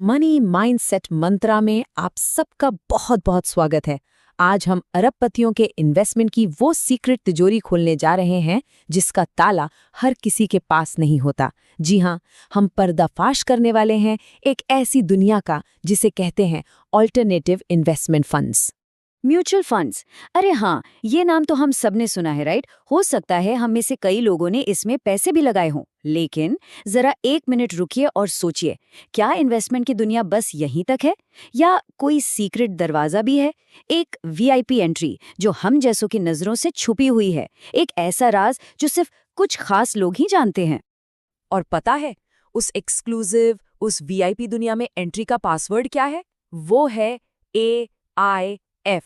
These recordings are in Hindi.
मनी माइंडसेट मंत्रा में आप सबका बहुत बहुत स्वागत है। आज हम अरबपतियों के इन्वेस्टमेंट की वो सीक्रेट तिजोरी खोलने जा रहे हैं जिसका ताला हर किसी के पास नहीं होता। जी हाँ, हम पर्दाफाश करने वाले हैं एक ऐसी दुनिया का जिसे कहते हैं alternative investment funds. Mutual funds. अरे हाँ, ये नाम तो हम सबने सुना है, राइट? हो सकता है हम में से कई लोगों ने इसमें पैसे भी लगाए हों, लेकिन जरा एक मिनट रुकिए और सोचिए, क्या इन्वेस्टमेंट की दुनिया बस यहीं तक है या कोई सीक्रेट दरवाजा भी है? एक वीआईपी एंट्री जो हम जैसों की नजरों से छुपी हुई है, एक ऐसा राज जो सिर्फ कुछ खास लोग ही जानते हैं। और पता है उस एक्सक्लूसिव, उस वीआईपी दुनिया में एंट्री का पासवर्ड क्या है? वो है AIF।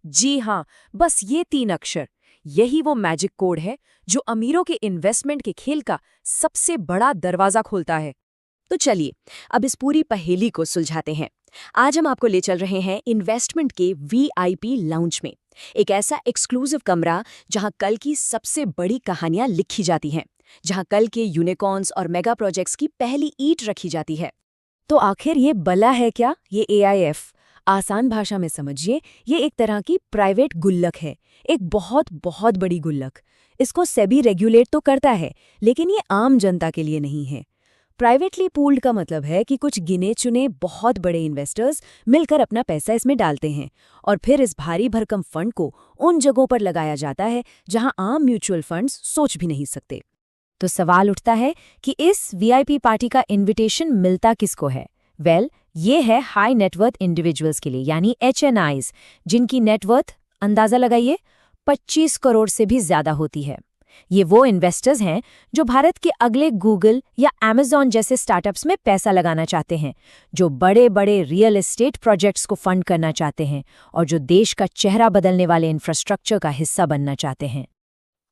जी हाँ, बस ये 3 अक्षर। यही वो मैजिक कोड है जो अमीरों के इन्वेस्टमेंट के खेल का सबसे बड़ा दरवाजा खोलता है। तो चलिए अब इस पूरी पहेली को सुलझाते हैं। आज हम आपको ले चल रहे हैं इन्वेस्टमेंट के वीआईपी लाउंज में, एक ऐसा एक्सक्लूसिव कमरा जहां कल की सबसे बड़ी कहानियां लिखी जाती हैं, जहां कल के यूनिकॉर्न्स और मेगा प्रोजेक्ट्स की पहली ईंट रखी जाती है। तो आखिर ये बला है क्या, ये AIF? आसान भाषा में समझिए, ये एक तरह की प्राइवेट गुल्लक है, एक बहुत बहुत बड़ी गुल्लक। इसको सेबी रेगुलेट तो करता है, लेकिन ये आम जनता के लिए नहीं है। प्राइवेटली पूल्ड का मतलब है कि कुछ गिने चुने बहुत बड़े इन्वेस्टर्स मिलकर अपना पैसा इसमें डालते हैं और फिर इस भारी भरकम फंड को उन जगहों पर लगाया जाता है जहां आम म्यूचुअल फंड्स सोच भी नहीं सकते। तो सवाल उठता है कि इस वीआईपी पार्टी का इनविटेशन मिलता किसको है? ये है हाई नेटवर्थ इंडिविजुअल्स के लिए, यानी HNIs, जिनकी नेटवर्थ अंदाजा लगाइए 25 करोड़ से भी ज्यादा होती है। ये वो इन्वेस्टर्स हैं जो भारत के अगले गूगल या Amazon जैसे स्टार्टअप्स में पैसा लगाना चाहते हैं, जो बड़े बड़े रियल एस्टेट प्रोजेक्ट्स को फंड करना चाहते हैं और जो देश का चेहरा बदलने वाले इंफ्रास्ट्रक्चर का हिस्सा बनना चाहते हैं।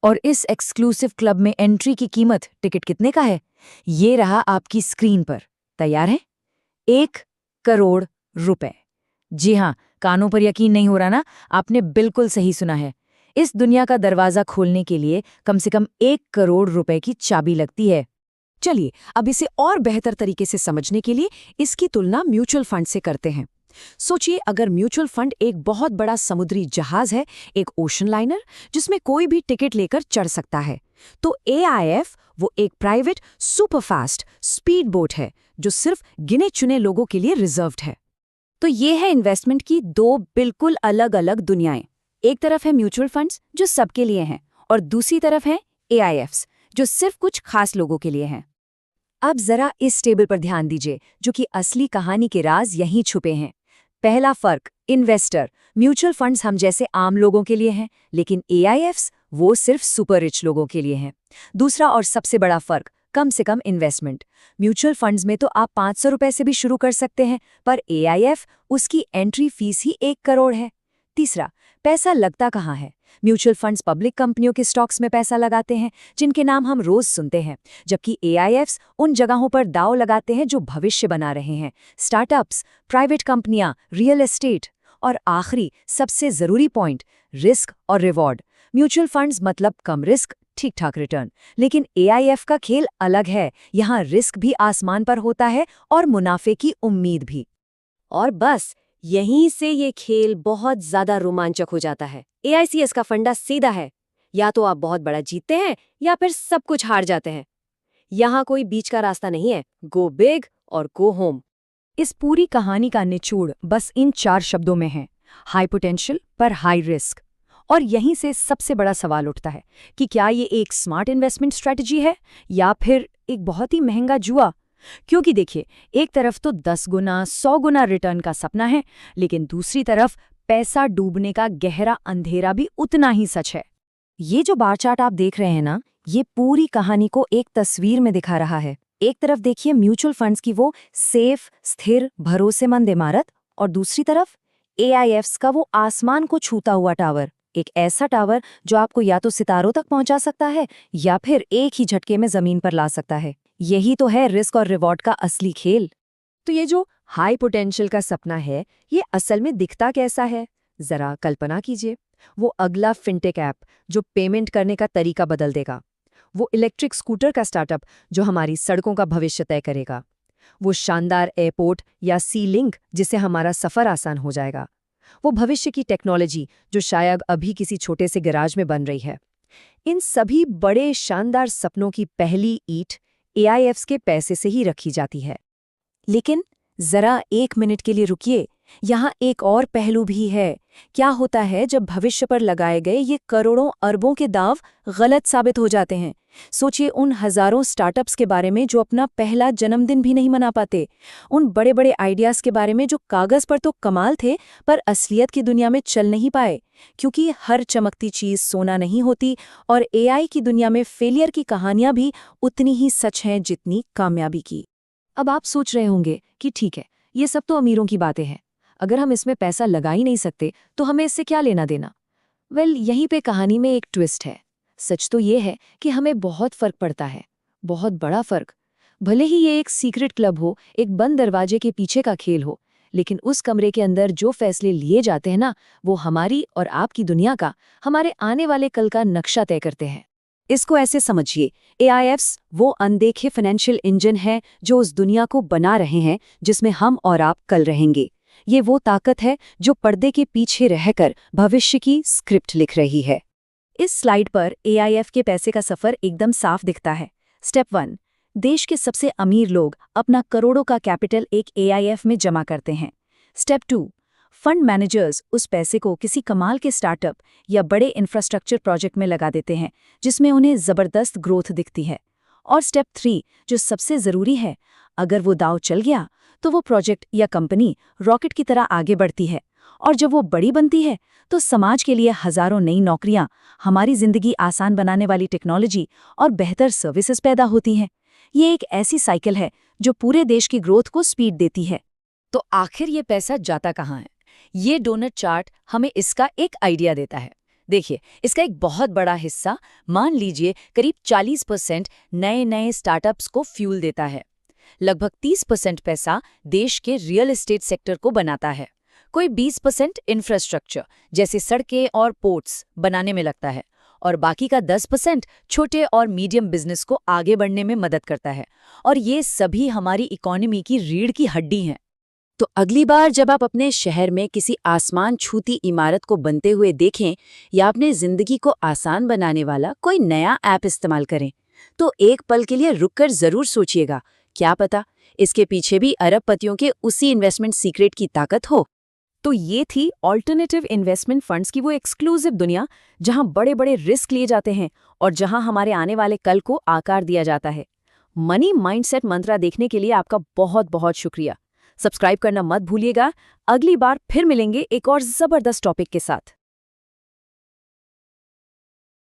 और इस एक्सक्लूसिव क्लब में एंट्री की कीमत, टिकट कितने का है? ये रहा आपकी स्क्रीन पर। तैयार है? 1 करोड़ रुपए। जी हाँ, कानों पर यकीन नहीं हो रहा ना? आपने बिल्कुल सही सुना है। इस दुनिया का दरवाजा खोलने के लिए कम से कम 1 करोड़ रुपए की चाबी लगती है। चलिए अब इसे और बेहतर तरीके से समझने के लिए इसकी तुलना म्यूचुअल फंड से करते हैं। सोचिए, अगर म्यूचुअल फंड एक बहुत बड़ा समुद्री जहाज है, एक ओशन लाइनर जिसमें कोई भी टिकट लेकर चढ़ सकता है, तो AIF वो एक प्राइवेट सुपरफास्ट स्पीड बोट है जो सिर्फ गिने चुने लोगों के लिए रिजर्व्ड है। तो ये है इन्वेस्टमेंट की दो बिल्कुल अलग अलग दुनियाएं। एक तरफ है म्यूचुअल फंड्स जो सबके लिए हैं, और दूसरी तरफ है AIFs जो सिर्फ कुछ खास लोगों के लिए हैं। अब जरा इस टेबल पर ध्यान दीजिए, जो कि असली कहानी के राज यहीं छुपे हैं। पहला फर्क, इन्वेस्टर। म्यूचुअल फंड्स हम जैसे आम लोगों के लिए हैं, लेकिन AIFs वो सिर्फ सुपर रिच लोगों के लिए हैं। दूसरा और सबसे बड़ा फर्क, कम से कम इन्वेस्टमेंट। म्यूचुअल फंड्स में तो आप 500 रुपए से भी शुरू कर सकते हैं, पर AIF उसकी एंट्री फीस ही 1 करोड़ है। तीसरा, पैसा लगता कहाँ है? म्यूचुअल फंड्स पब्लिक कंपनियों के स्टॉक्स में पैसा लगाते हैं जिनके नाम हम रोज सुनते हैं, जबकि AIFs उन जगहों पर दांव लगाते हैं जो भविष्य बना रहे हैं, स्टार्टअप्स, प्राइवेट कंपनियां, रियल एस्टेट। और आखिरी सबसे जरूरी पॉइंट, रिस्क और रिवॉर्ड। म्यूचुअल फंड्स मतलब कम रिस्क, ठीक ठाक रिटर्न, लेकिन AIF का खेल अलग है। यहाँ रिस्क भी आसमान पर होता है और मुनाफे की उम्मीद भी। और बस यहीं से ये खेल बहुत ज्यादा रोमांचक हो जाता है। AICS का फंडा सीधा है, या तो आप बहुत बड़ा जीतते हैं या फिर सब कुछ हार जाते हैं। यहाँ कोई बीच का रास्ता नहीं है, गो बिग और गो होम। इस पूरी कहानी का निचोड़ बस इन 4 शब्दों में है, हाई पोटेंशियल पर हाई रिस्क। और यहीं से सबसे बड़ा सवाल उठता है कि क्या ये एक स्मार्ट इन्वेस्टमेंट स्ट्रेटजी है या फिर एक बहुत ही महंगा जुआ? क्योंकि देखिए, एक तरफ तो 10 गुना 100 गुना रिटर्न का सपना है, लेकिन दूसरी तरफ पैसा डूबने का गहरा अंधेरा भी उतना ही सच है। ये जो बार चार्ट आप देख रहे हैं ना, ये पूरी कहानी को एक तस्वीर में दिखा रहा है। एक तरफ देखिए म्यूचुअल फंड्स की वो सेफ, स्थिर, भरोसेमंद इमारत, और दूसरी तरफ AIFs का वो आसमान को छूता हुआ टावर। एक ऐसा टावर जो आपको या तो सितारों तक पहुंचा सकता है या फिर एक ही झटके में जमीन पर ला सकता है। यही तो है रिस्क और रिवॉर्ड का असली खेल। तो ये जो हाई पोटेंशियल का सपना है, ये असल में दिखता कैसा है? जरा कल्पना कीजिए, वो अगला फिनटेक ऐप जो पेमेंट करने का तरीका बदल देगा, वो इलेक्ट्रिक स्कूटर का स्टार्टअप जो हमारी सड़कों का भविष्य तय करेगा, वो शानदार एयरपोर्ट या सी लिंक जिससे हमारा सफ़र आसान हो जाएगा। वो भविष्य की टेक्नोलॉजी जो शायद अभी किसी छोटे से गैराज में बन रही है। इन सभी बड़े शानदार सपनों की पहली ईंट एआईएफ्स के पैसे से ही रखी जाती है। लेकिन जरा 1 मिनट के लिए रुकिए, यहाँ एक और पहलू भी है। क्या होता है जब भविष्य पर लगाए गए ये करोड़ों अरबों के दांव गलत साबित हो जाते हैं? सोचिए उन हजारों स्टार्टअप्स के बारे में जो अपना पहला जन्मदिन भी नहीं मना पाते, उन बड़े बड़े आइडियाज के बारे में जो कागज पर तो कमाल थे पर असलियत की दुनिया में चल नहीं पाए, क्योंकि हर चमकती चीज सोना नहीं होती और एआई की दुनिया में फेलियर की कहानियां भी उतनी ही सच हैं जितनी कामयाबी की। अब आप सोच रहे होंगे कि ठीक है, ये सब तो अमीरों की बातें हैं, अगर हम इसमें पैसा लगा ही नहीं सकते तो हमें इससे क्या लेना देना। यहीं पे कहानी में एक ट्विस्ट है। सच तो ये है कि हमें बहुत फर्क पड़ता है, बहुत बड़ा फर्क। भले ही ये एक सीक्रेट क्लब हो, एक बंद दरवाजे के पीछे का खेल हो, लेकिन उस कमरे के अंदर जो फैसले लिए जाते हैं ना, वो हमारी और आपकी दुनिया का, हमारे आने वाले कल का नक्शा तय करते हैं। इसको ऐसे समझिए, एआईएफ्स वो अनदेखे फाइनेंशियल इंजन है जो उस दुनिया को बना रहे हैं जिसमें हम और आप कल रहेंगे। ये वो ताकत है जो पर्दे के पीछे रहकर भविष्य की स्क्रिप्ट लिख रही है। इस स्लाइड पर एआईएफ के पैसे का सफर एकदम साफ दिखता है। स्टेप 1, देश के सबसे अमीर लोग अपना करोड़ों का कैपिटल एक एआईएफ में जमा करते हैं। स्टेप 2, फंड मैनेजर्स उस पैसे को किसी कमाल के स्टार्टअप या बड़े इंफ्रास्ट्रक्चर प्रोजेक्ट में लगा देते हैं जिसमें उन्हें जबरदस्त ग्रोथ दिखती है। और स्टेप 3, जो सबसे जरूरी है, अगर वो दांव चल गया तो वो प्रोजेक्ट या कंपनी रॉकेट की तरह आगे बढ़ती है, और जब वो बड़ी बनती है तो समाज के लिए हजारों नई नौकरियां, हमारी जिंदगी आसान बनाने वाली टेक्नोलॉजी और बेहतर सर्विसेज पैदा होती हैं। ये एक ऐसी साइकिल है जो पूरे देश की ग्रोथ को स्पीड देती है। तो आखिर ये पैसा जाता कहाँ है? ये डोनट चार्ट हमें इसका एक आइडिया देता है। देखिए, इसका एक बहुत बड़ा हिस्सा, मान लीजिए करीब 40% नए स्टार्टअप्स को फ्यूल देता है। लगभग 30% पैसा देश के रियल एस्टेट सेक्टर को बनाता है। कोई 20% इंफ्रास्ट्रक्चर जैसे सड़कें और पोर्ट्स बनाने में लगता है, और बाकी का 10% छोटे और मीडियम बिजनेस को आगे बढ़ने में मदद करता है। और ये सभी हमारी इकोनॉमी की रीढ़ की हड्डी हैं। तो अगली बार जब आप अपने शहर में किसी आसमान छूती इमारत को बनते हुए देखें या अपने जिंदगी को आसान बनाने वाला कोई नया ऐप इस्तेमाल करें, तो एक पल के लिए रुककर जरूर सोचिएगा, क्या पता इसके पीछे भी अरबपतियों के उसी इन्वेस्टमेंट सीक्रेट की ताकत हो। तो ये थी ऑल्टरनेटिव इन्वेस्टमेंट फंड्स की वो एक्सक्लूसिव दुनिया जहां बड़े बड़े रिस्क लिए जाते हैं और जहां हमारे आने वाले कल को आकार दिया जाता है। मनी माइंडसेट मंत्रा देखने के लिए आपका बहुत बहुत शुक्रिया। सब्सक्राइब करना मत भूलिएगा। अगली बार फिर मिलेंगे एक और जबरदस्त टॉपिक के साथ।